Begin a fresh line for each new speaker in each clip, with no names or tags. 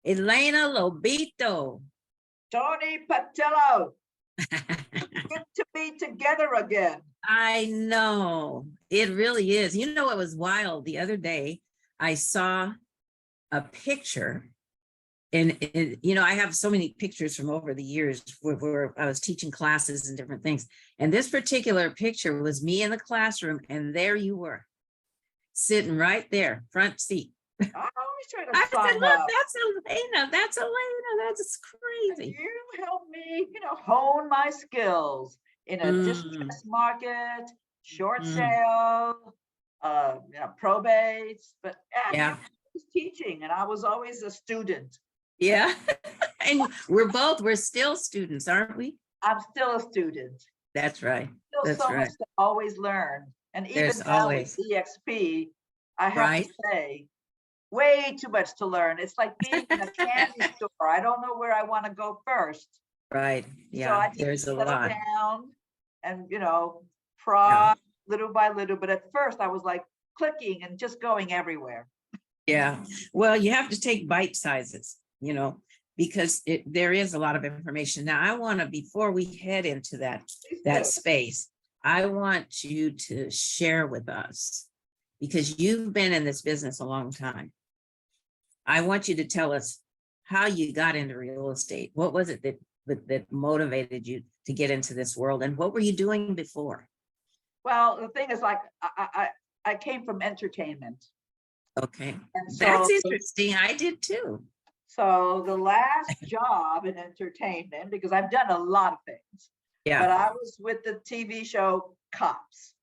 Elena Lobito.
Toni Patillo. Good to be together again.
I know, it really is. You know, it was wild. The other day, I saw a picture, and you know, I have so many pictures from over the years where I was teaching classes and different things. And this particular picture was me in the classroom, and there you were, sitting right there, front seat.
I always try to
I said,
sign
look,
up.
that's Elena. That's Elena. That's crazy.
You help me, hone my skills in a distressed market, short sale, probates. But
Yeah.
I was teaching, and I was always a student.
Yeah. And we're still students, aren't we?
I'm still a student.
That's right.
Still
That's
so
right.
much to always learn. And even
There's
now
always
with EXP, I have to say, way too much to learn. It's like being in a candy store. I don't know where I want to go first.
Right. Yeah.
So I need
There's
to
a
settle
lot
down and, prod little by little. But at first I was like clicking and just going everywhere.
Yeah. Well, you have to take bite sizes, because there is a lot of information. Now, I want to, before we head into that space, I want you to share with us, because you've been in this business a long time. I want you to tell us how you got into real estate. What was it that motivated you to get into this world, and what were you doing before?
Well, the thing is, like, I came from entertainment.
Okay, that's interesting. I did too.
So the last job in entertainment, because I've done a lot of things, but I was with the TV show Cops.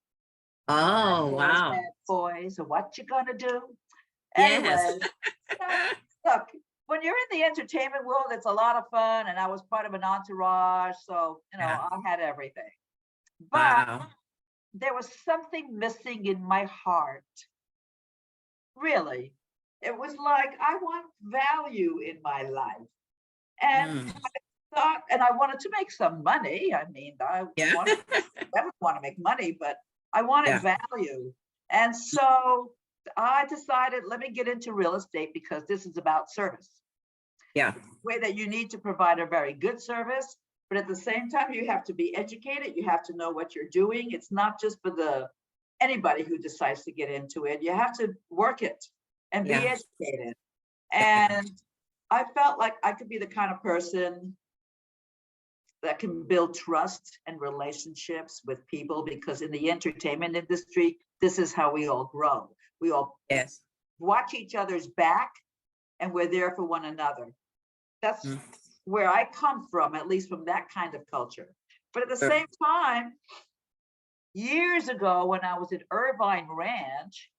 Oh, wow.
Bad boys, what you gonna do?
Yes.
Anyway, look, when you're in the entertainment world, it's a lot of fun, and I was part of an entourage, so I had everything. But there was something missing in my heart. Really, it was like I want value in my life, and I thought, and I wanted to make some money. I mean, I never want to make money, but I wanted value, and so I decided, let me get into real estate because this is about service.
Yeah.
The way that you need to provide a very good service, but at the same time, you have to be educated. You have to know what you're doing. It's not just for anybody who decides to get into it. You have to work it and be educated. And I felt like I could be the kind of person that can build trust and relationships with people, because in the entertainment industry, this is how we all grow. We all watch each other's back, and we're there for one another. That's where I come from, at least from that kind of culture. But at the same time, years ago, when I was at Irvine Ranch,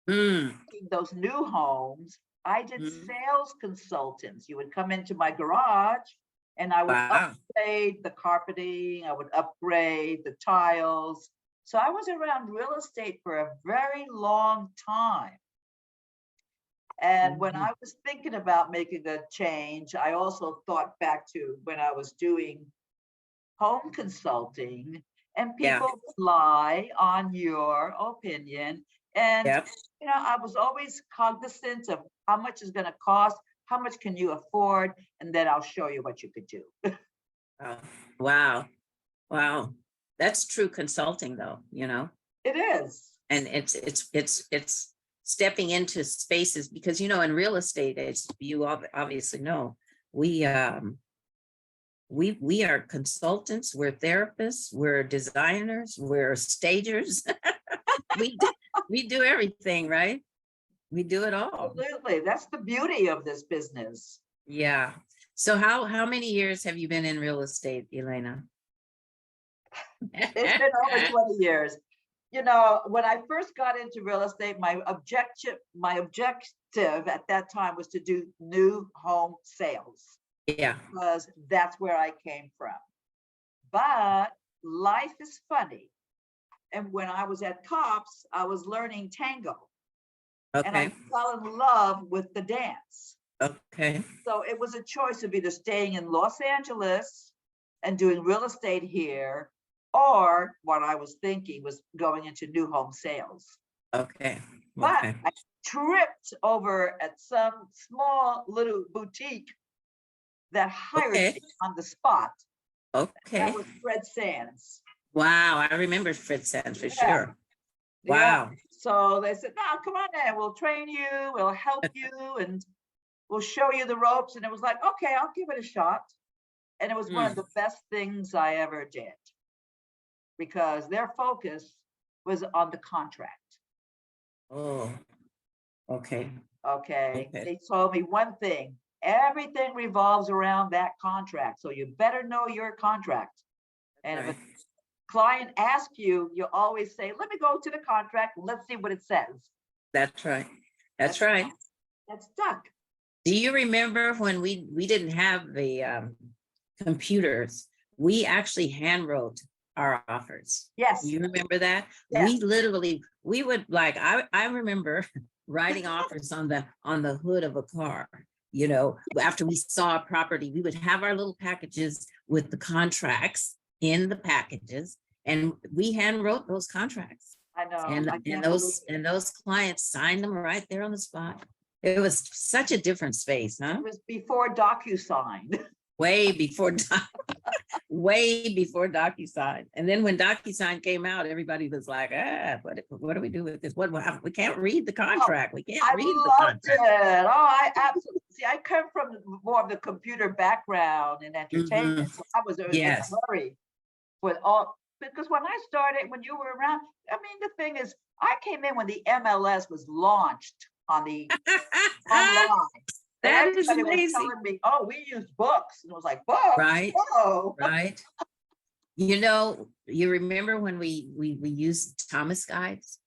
those new homes, I did sales consultants. You would come into my garage, and I would upgrade the carpeting, I would upgrade the tiles. So I was around real estate for a very long time. And when I was thinking about making a change, I also thought back to when I was doing home consulting, and people rely on your opinion. And, I was always cognizant of how much is going to cost, how much can you afford, and then I'll show you what you could do.
Wow. Wow. That's true consulting, though,
It is.
And it's stepping into spaces, because, in real estate, as you obviously know, we are consultants, we're therapists, we're designers, we're stagers. we do everything, right? We do it all.
Absolutely. That's the beauty of this business.
Yeah. So how many years have you been in real estate, Elena?
It's been over 20 years. When I first got into real estate, my objective at that time was to do new home sales.
Yeah.
Because that's where I came from. But life is funny. And when I was at Cops, I was learning tango.
Okay.
And I fell in love with the dance.
Okay.
So it was a choice of either staying in Los Angeles and doing real estate here, or what I was thinking was going into new home sales.
Okay.
But I tripped over at some small little boutique that hired
Okay.
me on the spot. That
Okay.
was Fred Sands.
Wow. I remember Fritz Sands for
Yeah.
sure.
Yeah.
Wow.
So they said, no, come on in, we'll train you, we'll help you, and we'll show you the ropes. And it was like, okay, I'll give it a shot. And it was one of the best things I ever did, because their focus was on the contract.
Oh, okay.
Okay.
Okay.
They told me one thing, everything revolves around that contract. So you better know your contract. And if a
Right.
client asks you, you always say, let me go to the contract and let's see what it says.
That's right. That's right.
That's stuck.
Do you remember when we didn't have the computers? We actually hand wrote our offers.
Yes.
You remember that?
Yes.
We literally, we would like, I remember writing offers on the hood of a car. You know, after we saw a property, we would have our little packages with the contracts in the packages, and we hand wrote those contracts.
I know.
And
I
and
can't
those
believe it.
and those clients signed them right there on the spot. It was such a different space, huh?
It was before DocuSign.
Way before way before DocuSign. And then when DocuSign came out, everybody was like, what do we do with this? What we can't read the contract. We can't
I
read the
loved
contract.
it. Oh, I absolutely see. I come from more of the computer background and entertainment, so I was in a
Yes.
hurry with all, because when I started, when you were around, I mean, the thing is, I came in when the MLS was launched on the online.
That
And
is
everybody was
amazing.
telling me, oh, we use books. And I was like, books?
Right.
Whoa.
Right. You know, you remember when we used Thomas guides?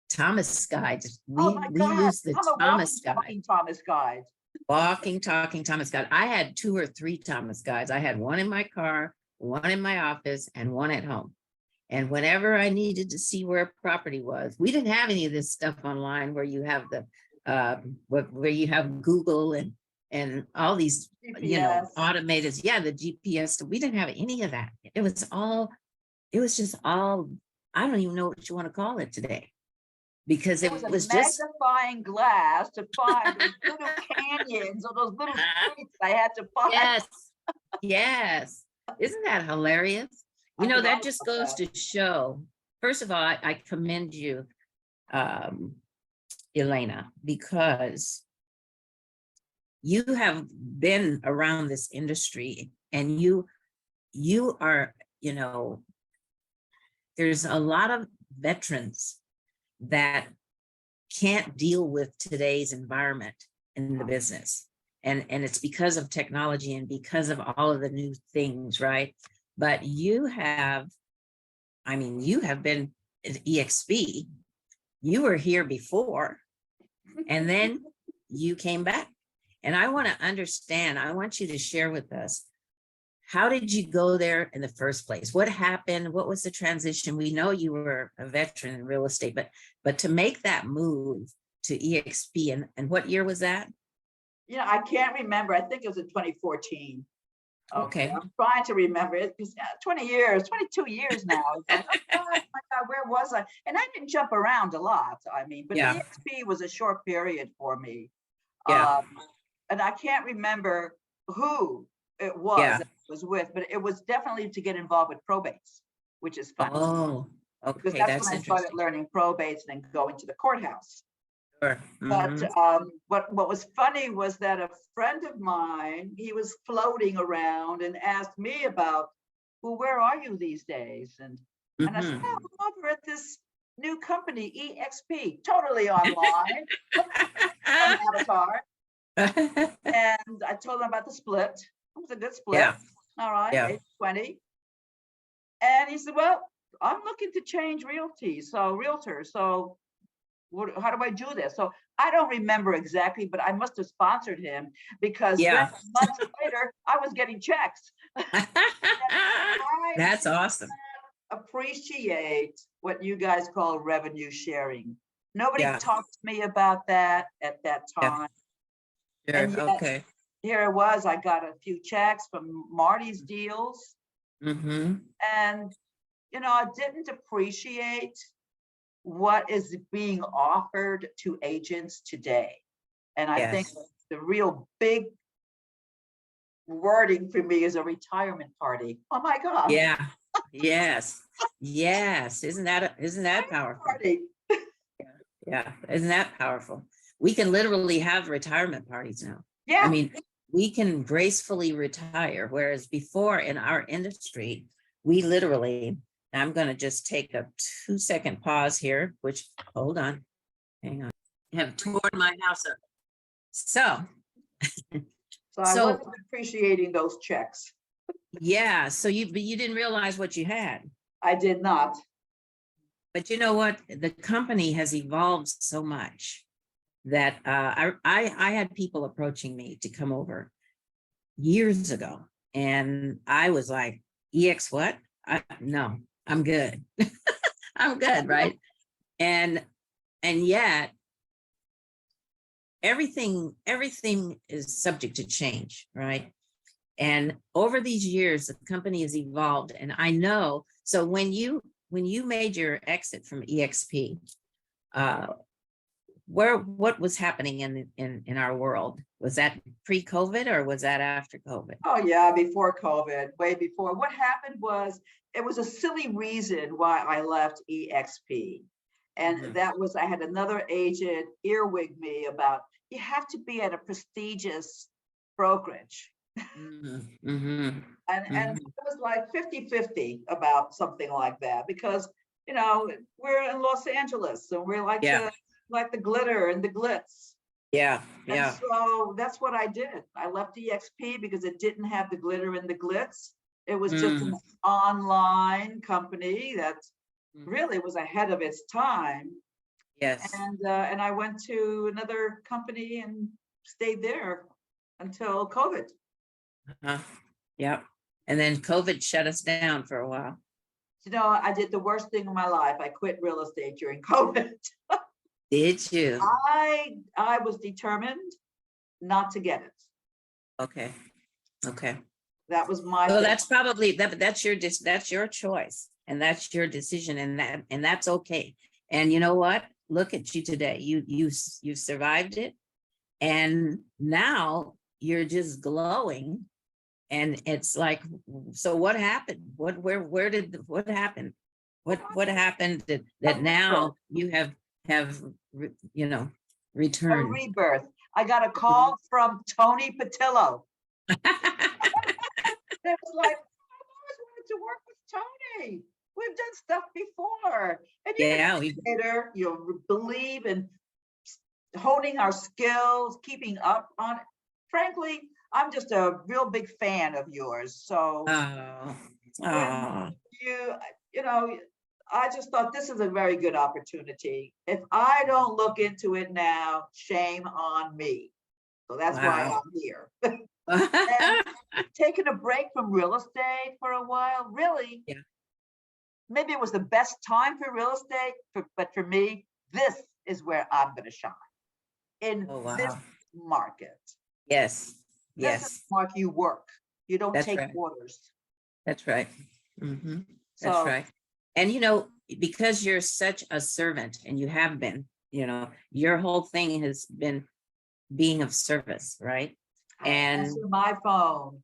Thomas guides.
Oh my
We
God.
used the
I'm a
Thomas
walking,
guide.
talking Thomas guide.
Walking, talking Thomas guide. I had 2 or 3 Thomas guides. I had one in my car, one in my office, and one at home. And whenever I needed to see where a property was, we didn't have any of this stuff online where you have the where you have Google and all these, you know,
GPS.
automated, yeah, the GPS. We didn't have any of that. It was just all, I don't even know what you want to call it today, because it
It
was
a
just
magnifying glass to find those little canyons or those little streets I had to find.
yes, yes. Isn't that hilarious? You
I
know,
forgot
that just
about
goes to show, first of all, I commend you, Elena, because you have been around this industry, and you are, you know, there's a lot of veterans that can't deal with today's environment in the business. And it's because of technology and because of all of the new things, right? But you have, I mean, you have been at EXP. You were here before, and then you came back. And I want to understand, I want you to share with us, how did you go there in the first place? What happened? What was the transition? We know you were a veteran in real estate, but to make that move to EXP, and what year was that?
You know, I can't remember. I think it was in 2014.
Okay.
I'm trying to remember it, because 20 years, 22 years now. It's like, oh my God, where was I? And I didn't jump around a lot. I mean, but
Yeah.
EXP was a short period for me.
Yeah.
And I can't remember who it was
Yeah.
that I was with, but it was definitely to get involved with probates, which is fun.
Oh,
Because
okay,
that's
that's
when I started
interesting.
learning probates and then going to the courthouse.
Sure.
But
Mhm.
what was funny was that a friend of mine, he was floating around and asked me about, well, where are you these days? And I said,
Mhm.
oh, I'm over at this new company, EXP, totally online, an avatar. And I told him about the split. It was a good split.
Yeah.
All right,
Yeah.
80-20. And he said, well, I'm looking to change realtor. So how do I do this? So I don't remember exactly, but I must have sponsored him, because
Yeah.
then months later, I was getting checks.
That's awesome.
Appreciate what you guys call revenue sharing. Nobody
Yeah.
talked to me about that at that
Yeah.
time.
Sure.
And yet,
Okay.
here it was, I got a few checks from Marty's deals.
Mm-hmm.
And, you know, I didn't appreciate what is being offered to agents today. And I think
Yes.
the real big wording for me is a retirement party. Oh my God.
Yeah. Yes. Yes. Isn't that powerful?
Party.
Yeah. Isn't that powerful? We can literally have retirement parties now. I
Yeah.
mean, we can gracefully retire, whereas before in our industry, we literally, I'm going to just take a 2-second pause here, which, hold on, hang on. I have torn my house up. So,
So I
so
wasn't appreciating those checks.
yeah, so but you didn't realize what you had.
I did not.
But you know what? The company has evolved so much that I had people approaching me to come over years ago, and I was like, "EX what? No, I'm good. I'm good, right?" And yet everything is subject to change, right? And over these years, the company has evolved, and I know. So when you made your exit from EXP, uh, what was happening in our world? Was that pre-COVID or was that after COVID?
Oh yeah, before COVID, way before. What happened was it was a silly reason why I left EXP. And
Mhm.
that was I had another agent earwig me about you have to be at a prestigious brokerage.
Mhm. Mhm.
And
Mhm.
it was like 50-50 about something like that because we're in Los Angeles and we like
Yeah,
to like the glitter and the glitz.
yeah,
And
yeah.
so that's what I did. I left EXP because it didn't have the glitter and the glitz. It was just an
Mm.
online company that
Mhm.
really was ahead of its time.
Yes.
And I went to another company and stayed there until COVID.
Uh-huh. Yep. And then COVID shut us down for a while.
I did the worst thing in my life. I quit real estate during COVID.
Did you?
I was determined not to get it.
Okay. Okay.
That was my
Well,
thing.
that's probably that's your choice and that's your decision, and that's okay. And you know what? Look at you today. You survived it, and now you're just glowing. And it's like, so what happened? What happened? What happened
A
that
rebirth.
now you have you know
A
returned?
rebirth. I got a call from Toni Patillo. It was like, I've always wanted to work with Toni. We've done stuff before. And you're
Yeah,
an educator, you believe in honing our skills, keeping up on it. Frankly, I'm just a real big fan of yours. So
oh,
when
oh,
you, you know, I just thought this is a very good opportunity. If I don't look into it now, shame on me. So that's why
wow.
I'm here. And taking a break from real estate for a while, really,
Yeah.
maybe it was the best time for real estate, but for me, this is where I'm going to shine in
Oh,
this
wow.
market.
Yes.
This is
Yes.
the market you work. You don't
That's
take
right.
orders.
That's right. That's
So
right. And because you're such a servant and you have been, your whole thing has been being of service, right?
I
And
answer my phone.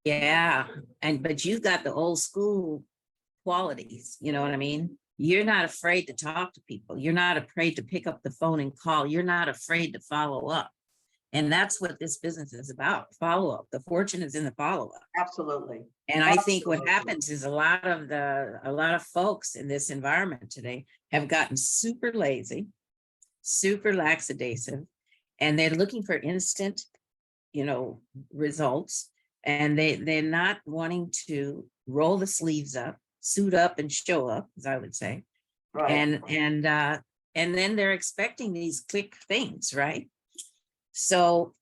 yeah, but you've got the old school qualities, you know what I mean? You're not afraid to talk to people. You're not afraid to pick up the phone and call. You're not afraid to follow up. And that's what this business is about, follow up. The fortune is in the follow up.
Absolutely.
And I think what
Absolutely.
happens is a lot of folks in this environment today have gotten super lazy, super lackadaisical, and they're looking for instant, results. And they're not wanting to roll the sleeves up, suit up and show up, as I would say.
Right.
And then they're expecting these quick things, right? So,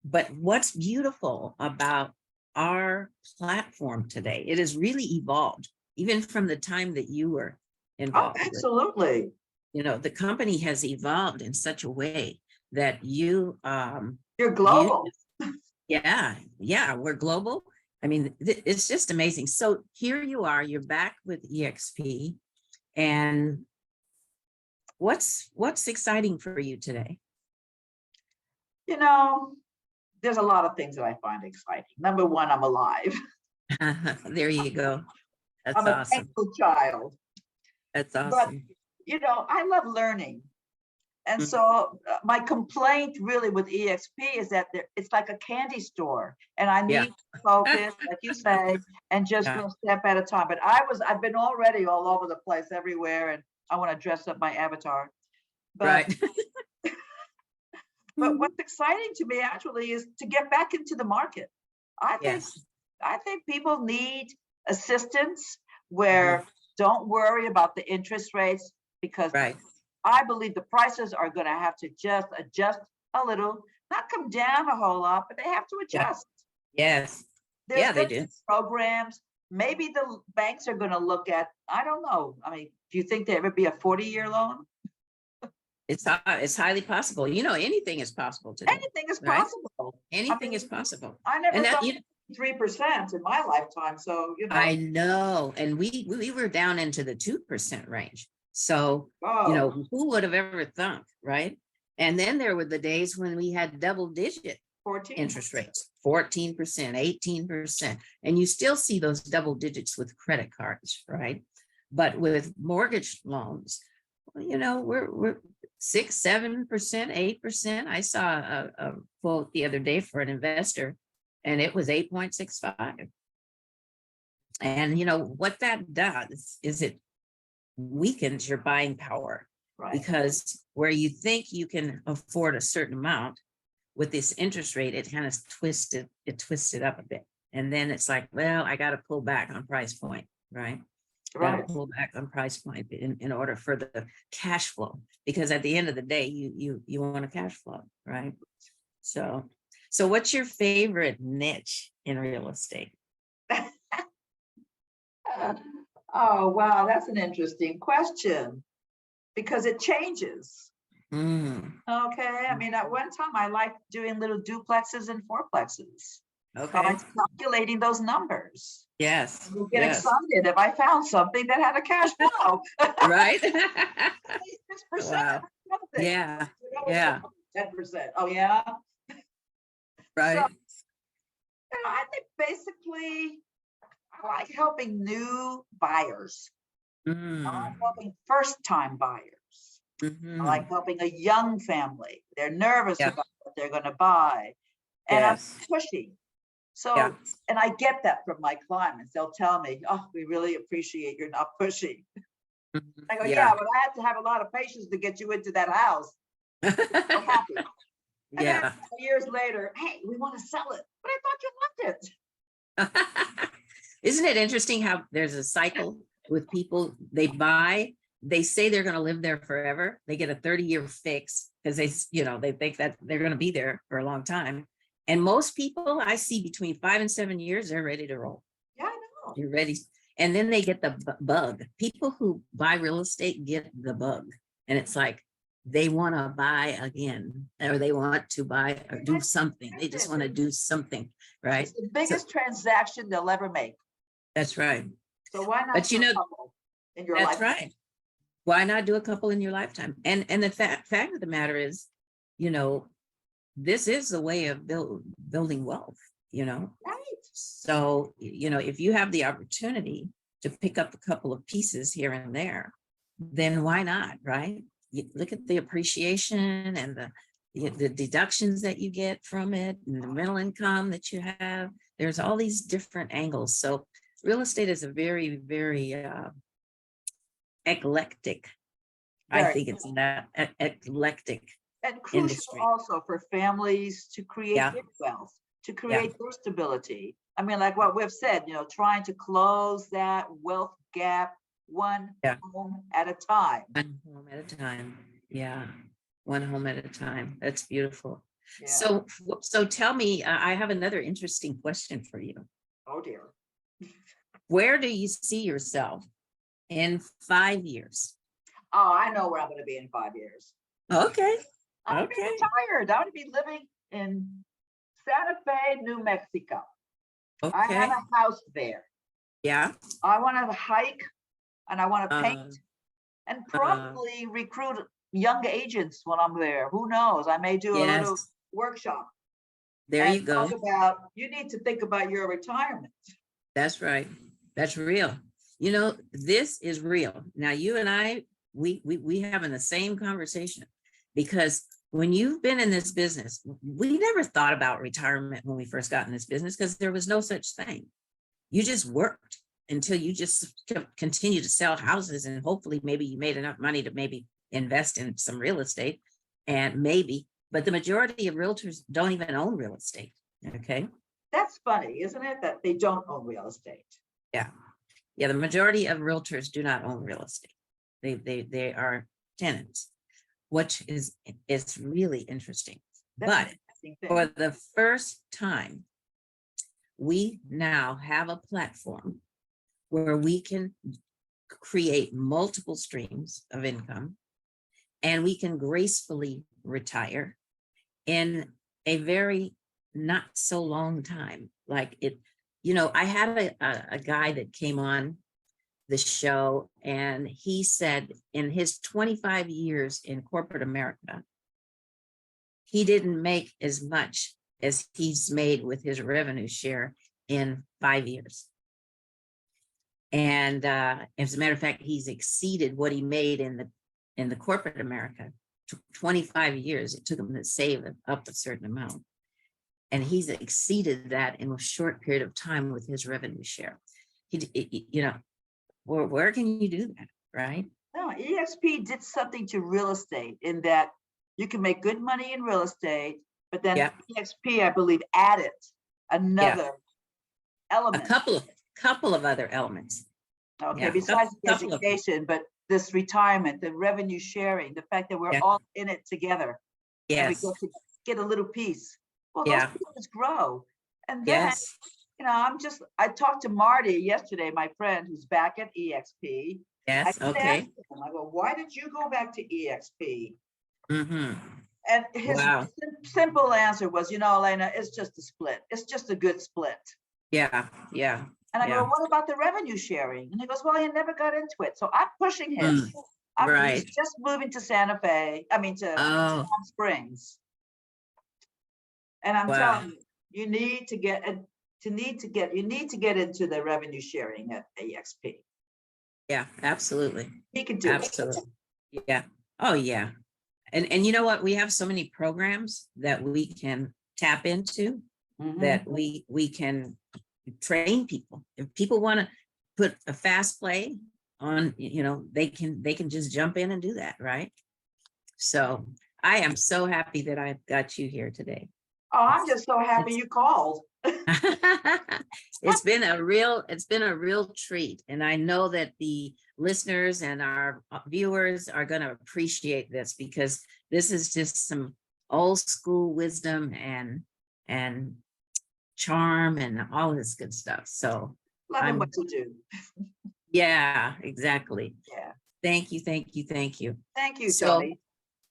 but what's beautiful about our platform today, it has really evolved, even from the time that you were
Oh,
involved with.
absolutely.
The company has evolved in such a way that
You're
you,
global.
yeah, we're global. I mean, it's just amazing. So here you are, you're back with EXP, and what's exciting for you today?
You know, there's a lot of things that I find exciting. Number one, I'm alive.
There you go. That's
I'm a
awesome.
thankful child.
That's
But,
awesome.
I love learning. And
Mm,
so my complaint really with EXP is that it's like a candy store and I
yeah.
need to focus, like you say, and just
Yeah,
go step at a time. But I've been already all over the place everywhere and I want to dress up my avatar. But
right.
but what's exciting to me actually is to get back into the market. I think
Yes.
I think people need assistance
Mhm.
where don't worry about the interest rates because
Right.
I believe the prices are going to have to just adjust a little, not come down a whole lot, but they have to
Yeah.
adjust.
Yes.
There's
Yeah, they
going to
do.
be programs. Maybe the banks are going to look at, I don't know. I mean, do you think there would be a 40-year loan?
It's highly possible. Anything is possible today,
Anything is
right?
possible. I
Anything is
mean,
possible.
I never
And that,
thought 3% in my lifetime. So,
I know. And we were down into the 2% range. So,
oh,
who would have ever thunk, right? And then there were the days when we had double digit
14.
interest rates, 14%, 18%. And you still see those double digits with credit cards, right? But with mortgage loans, we're 6, 7%, 8%. I saw a quote the other day for an investor, and it was 8.65. And what that does is it weakens your buying power,
Right.
because where you think you can afford a certain amount, with this interest rate, it kind of twisted up a bit. And then it's like, well, I got to pull back on price point, right? Got to
Right.
pull back on price point in order for the cash flow, because at the end of the day, you want a cash flow, right? So what's your favorite niche in real estate?
Oh, wow. That's an interesting question because it changes.
Mm,
Okay. I mean, at one time I liked doing little duplexes and fourplexes. So I
okay.
was calculating those numbers.
Yes.
I would get
Yes.
excited if I found something that had a cash flow.
Right.
6%.
Wow.
Something.
Yeah.
That was
Yeah.
10%. Oh, yeah. So
Right.
I think basically I like helping new buyers. I like
Mm,
helping first-time buyers. I like
mhm.
helping a young family. They're nervous
Yeah.
about what they're going to buy. And I'm
Yes.
pushy.
Yeah.
So, and I get that from my clients. They'll tell me, oh, we really appreciate you're not pushy.
Mhm.
I go, yeah,
Yeah.
but I had to have a lot of patience to get you into that house. So happy. And then
Yeah.
years later, hey, we want to sell it. But I thought you loved it.
Isn't it interesting how there's a cycle with people? They buy, they say they're going to live there forever. They get a 30-year fix because they think that they're going to be there for a long time. And most people I see between 5 and 7 years, they're ready to roll.
Yeah, I know.
You're ready. And then they get the bug. People who buy real estate get the bug. And it's like they want to buy again, or they want to buy or do something. They just want to do something, right?
It's the
So
biggest transaction they'll ever make.
that's right.
So why not
But
do a couple in your
that's
life?
right. Why not do a couple in your lifetime? And the fact of the matter is, you know, this is a way of building wealth.
Right.
So, if you have the opportunity to pick up a couple of pieces here and there, then why not, right? You look at the appreciation and the deductions that you get from it, and the rental income that you have. There's all these different angles. So real estate is a very, very eclectic. I
Very.
think it's in that eclectic
And crucial
industry.
also for families to create
Yeah,
their wealth, to
yeah,
create their stability. I mean, like what we've said, trying to close that wealth gap one
yeah.
home at a time.
One home at a time. Yeah, one home at a time. That's beautiful.
Yeah.
So tell me, I have another interesting question for you.
Oh dear.
Where do you see yourself in 5 years?
Oh, I know where I'm going to be in 5 years.
Okay,
I'm going to be
okay,
retired. I'm going to be living in Santa Fe, New Mexico. I have
okay.
a house there.
Yeah.
I want to hike and I want to paint and probably recruit young agents when I'm there. Who knows? I may do a little
Yes,
workshop
there
and
you go.
talk about, you need to think about your retirement.
That's right. That's real. You know, this is real. Now, you and I, we having the same conversation, because when you've been in this business, we never thought about retirement when we first got in this business, because there was no such thing. You just worked until you just continue to sell houses, and hopefully maybe you made enough money to maybe invest in some real estate, and maybe, but the majority of realtors don't even own real estate. Okay.
That's funny, isn't it? That they don't own real estate.
Yeah. Yeah. The majority of realtors do not own real estate. They are tenants, which is, it's really interesting.
That's
But
an interesting thing.
for the first time, we now have a platform where we can create multiple streams of income, and we can gracefully retire in a very not so long time. Like it, you know, I had a guy that came on the show, and he said in his 25 years in corporate America, he didn't make as much as he's made with his revenue share in 5 years. And as a matter of fact, he's exceeded what he made in the corporate America. 25 years it took him to save up a certain amount, and he's exceeded that in a short period of time with his revenue share. You know, where can you do that, right?
No, EXP did something to real estate in that you can make good money in real estate, but then
Yeah.
EXP, I believe, added another
A
element.
couple of other elements.
Okay,
Yeah,
besides the
couple of them.
education, but this retirement, the revenue sharing, the fact that we're
Yeah.
all in it together. And we
Yes,
get to get a little piece. Well,
Yeah.
those pieces grow. And then,
yes,
you know, I talked to Marty yesterday, my friend who's back at EXP. I
yes,
said
okay.
to him, I go, why did you go back to EXP?
Mm-hmm.
And his
Wow.
simple answer was, you know, Elena, it's just a split. It's just a good split.
Yeah, yeah,
And I go,
yeah.
what about the revenue sharing? And he goes, well, he never got into it. So I'm pushing him.
Mm,
He's
right.
just moving to Santa Fe, to
Oh,
Palm Springs. And I'm
wow.
telling you, you need to get into the revenue sharing at EXP.
Yeah, absolutely.
He can do it.
Absolutely. Yeah. Oh, yeah. And you know what? We have so many programs that we can tap into,
Mhm.
that we can train people. If people want to put a fast play on, you know, they can just jump in and do that, right? So I am so happy that I've got you here today.
Oh, I'm just so happy you called.
It's been a real treat. And I know that the listeners and our viewers are going to appreciate this, because this is just some old school wisdom and charm and all this good stuff. So
Loving what you do.
yeah, exactly.
Yeah.
Thank you, thank you, thank you.
Thank you,
So,
Toni.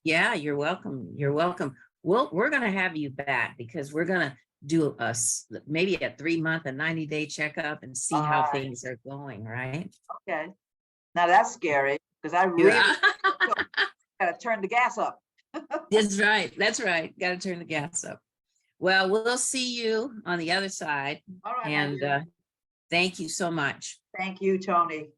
yeah, you're welcome. You're welcome. Well, we're going to have you back, because we're going to do maybe a 3-month, a 90-day checkup and see how
Alright.
things are going, right?
Okay. Now that's scary, because I really
Yeah.
gotta turn the gas up.
That's right. That's right. Got to turn the gas up. Well, we'll see you on the other side.
All right, my
And
dear.
thank you so much.
Thank you, Toni.